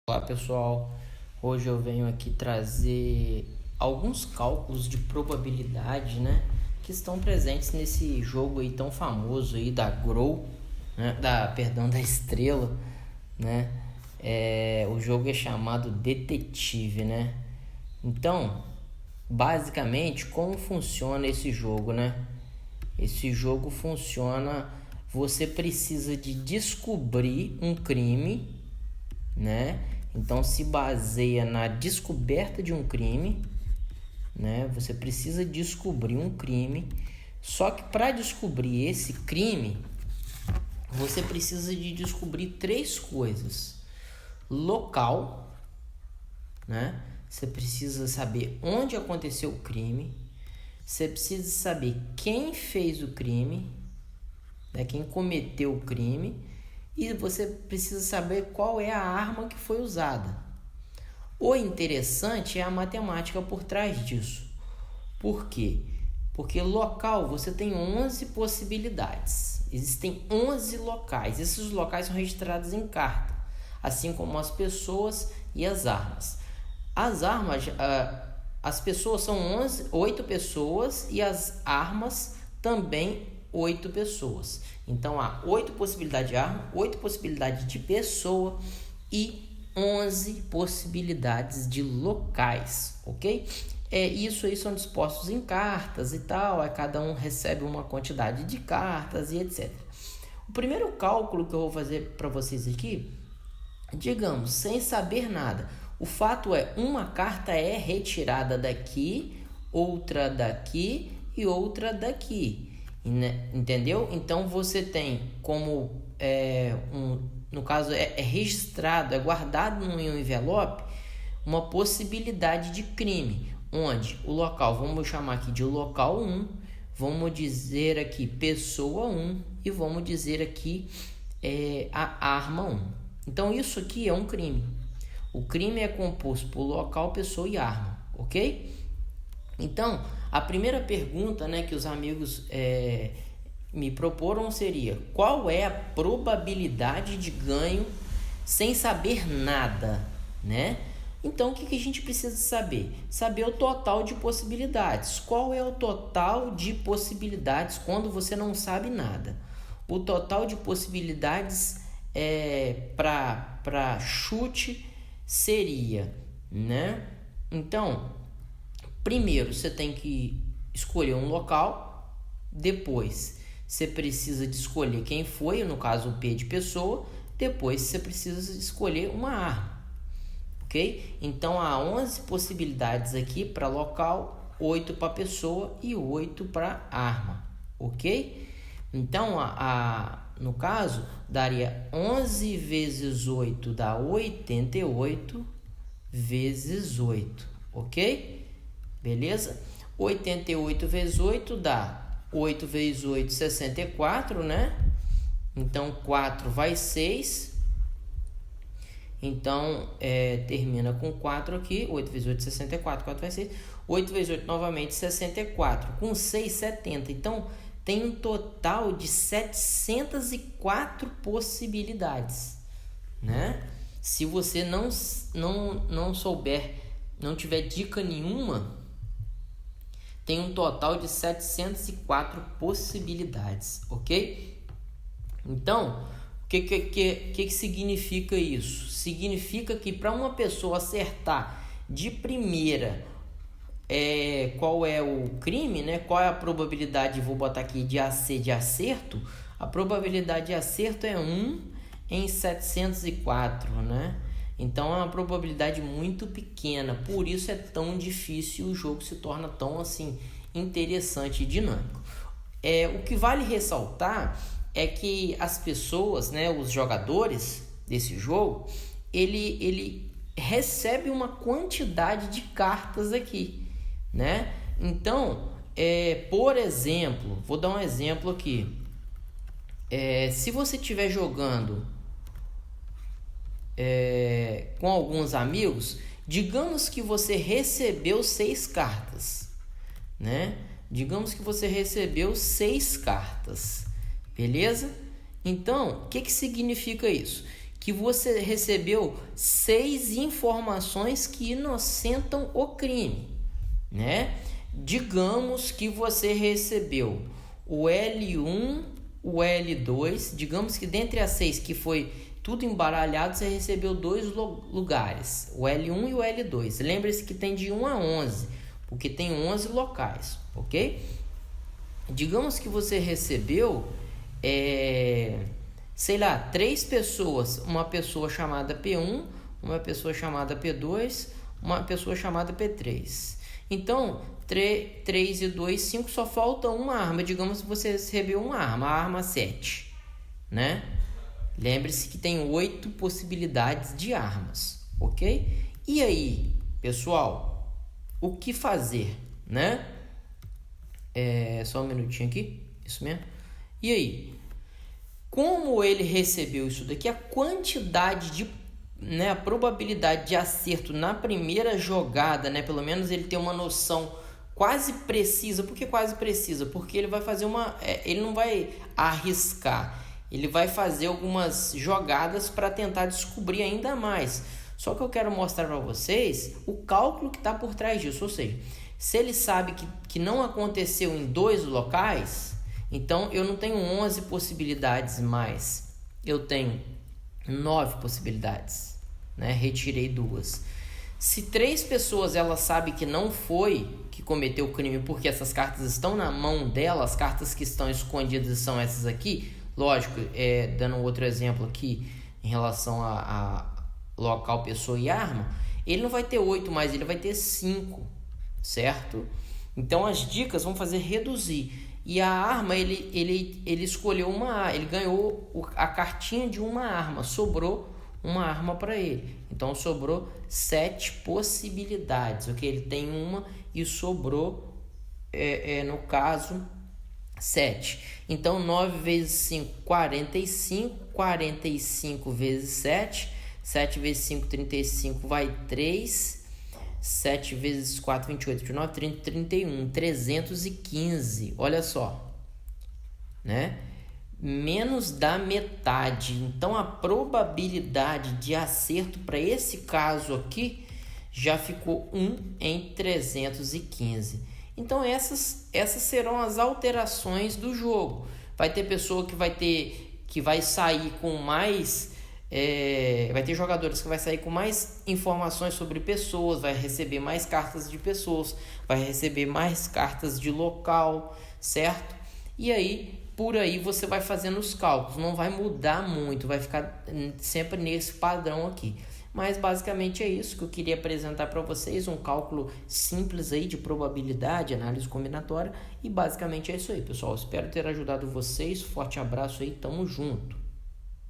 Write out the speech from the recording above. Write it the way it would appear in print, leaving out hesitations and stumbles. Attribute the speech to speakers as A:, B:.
A: Olá pessoal, hoje eu venho aqui trazer alguns cálculos de probabilidade, que estão presentes nesse jogo aí tão famoso aí da Grow, da Estrela, o jogo é chamado Detetive, Então, basicamente, como funciona esse jogo, Esse jogo funciona, você precisa de descobrir um crime, Então se baseia na descoberta de um crime, Você precisa descobrir um crime. Só que para descobrir esse crime, você precisa de descobrir três coisas: local, Você precisa saber onde aconteceu o crime. Você precisa saber quem fez o crime, quem cometeu o crime. E você precisa saber qual é a arma que foi usada. O interessante é a matemática por trás disso. Por quê? Porque local você tem 11 possibilidades. Existem 11 locais. Esses locais são registrados em carta, assim como as pessoas e as armas. As pessoas são 8 pessoas e as armas também 8 pessoas. Então há 8 possibilidades de arma, 8 possibilidades de pessoa e 11 possibilidades de locais, ok? Isso aí são dispostos em cartas e tal, cada um recebe uma quantidade de cartas e etc. O primeiro cálculo que eu vou fazer para vocês aqui, digamos, sem saber nada, o fato é, uma carta é retirada daqui, outra daqui e outra daqui. Entendeu? Então você tem como no caso é registrado, é guardado em um envelope uma possibilidade de crime, onde o local, vamos chamar aqui de local 1, vamos dizer aqui pessoa 1 e vamos dizer aqui a arma 1. Então isso aqui é um crime. O crime é composto por local, pessoa e arma, ok? Então, a primeira pergunta que os amigos me proporam seria: qual é a probabilidade de ganho sem saber nada, Então, o que a gente precisa saber? Saber o total de possibilidades. Qual é o total de possibilidades quando você não sabe nada? O total de possibilidades para chute seria, Então, primeiro, você tem que escolher um local. Depois, você precisa de escolher quem foi, no caso, o P de pessoa. Depois, você precisa escolher uma arma, ok? Então, há 11 possibilidades aqui para local, 8 para pessoa e 8 para arma, ok? Então, no caso, daria 11 vezes 8 dá 88 vezes 8, ok? Beleza? 88 vezes 8 dá 8 vezes 8, 64, Então, 4 vai 6. Então, termina com 4 aqui. 8 vezes 8, 64. 4 vai 6. 8 vezes 8, novamente, 64. Com 6, 70. Então, tem um total de 704 possibilidades, Se você não souber, não tiver dica nenhuma, tem um total de 704 possibilidades, ok? Então, o que significa isso? Significa que para uma pessoa acertar de primeira qual é o crime, qual é a probabilidade, vou botar aqui de AC de acerto, a probabilidade de acerto é 1 em 704, Então é uma probabilidade muito pequena, por isso é tão difícil, o jogo se torna tão assim interessante e dinâmico. O que vale ressaltar é que as pessoas, os jogadores desse jogo, ele recebe uma quantidade de cartas aqui, Então, por exemplo, vou dar um exemplo aqui. Se você estiver jogando com alguns amigos, digamos que você recebeu 6 cartas, Digamos que você recebeu 6 cartas, beleza? Então, o que significa isso? que você recebeu 6 informações que inocentam o crime, né? Digamos que você recebeu o L1, o L2, digamos que dentre as 6 que foi tudo embaralhado, você recebeu 2 lugares, o L1 e o L2. Lembre-se que tem de 1 a 11, porque tem 11 locais, ok? Digamos que você recebeu, sei lá, 3 pessoas, uma pessoa chamada P1, uma pessoa chamada P2, uma pessoa chamada P3. Então, 3 e 2, 5, só falta uma arma. Digamos que você recebeu uma arma, a arma 7, né? Lembre-se que tem 8 possibilidades de armas, ok? E aí, pessoal, o que fazer, né? Só um minutinho aqui, isso mesmo. E aí, como ele recebeu isso daqui, a quantidade de, né, a probabilidade de acerto na primeira jogada, né, pelo menos ele tem uma noção quase precisa. Por que quase precisa? Porque ele vai fazer ele não vai arriscar, ele vai fazer algumas jogadas para tentar descobrir ainda mais. Só que eu quero mostrar para vocês o cálculo que está por trás disso, ou seja, se ele sabe que não aconteceu em 2 locais, então eu não tenho 11 possibilidades mais, eu tenho 9 possibilidades, né? Retirei 2. Se 3 pessoas ela sabe que não foi que cometeu o crime, porque essas cartas estão na mão dela, as cartas que estão escondidas são essas aqui, lógico, dando outro exemplo aqui em relação a local, pessoa e arma, ele não vai ter 8 mais, ele vai ter 5, certo? Então as dicas vão fazer reduzir. E a arma, ele escolheu ele ganhou a cartinha de uma arma, sobrou uma arma para ele. Então sobrou 7 possibilidades, ok? Ele tem uma e sobrou, no caso, 7. Então 9 vezes 5, 45. 45 vezes 7. 7 vezes 5, 35, vai 3. 7 vezes 4, 28, 29, 30, 31, 315. Olha só, né? Menos da metade. Então a probabilidade de acerto para esse caso aqui já ficou 1 em 315. Então essas serão as alterações do jogo. Vai ter pessoa que vai sair com mais, vai ter jogadores que vai sair com mais informações sobre pessoas, vai receber mais cartas de pessoas, vai receber mais cartas de local, certo? E aí, por aí você vai fazendo os cálculos, não vai mudar muito, vai ficar sempre nesse padrão aqui. Mas basicamente é isso que eu queria apresentar para vocês, um cálculo simples aí de probabilidade, análise combinatória, e basicamente é isso aí, pessoal. Espero ter ajudado vocês, forte abraço aí, tamo junto.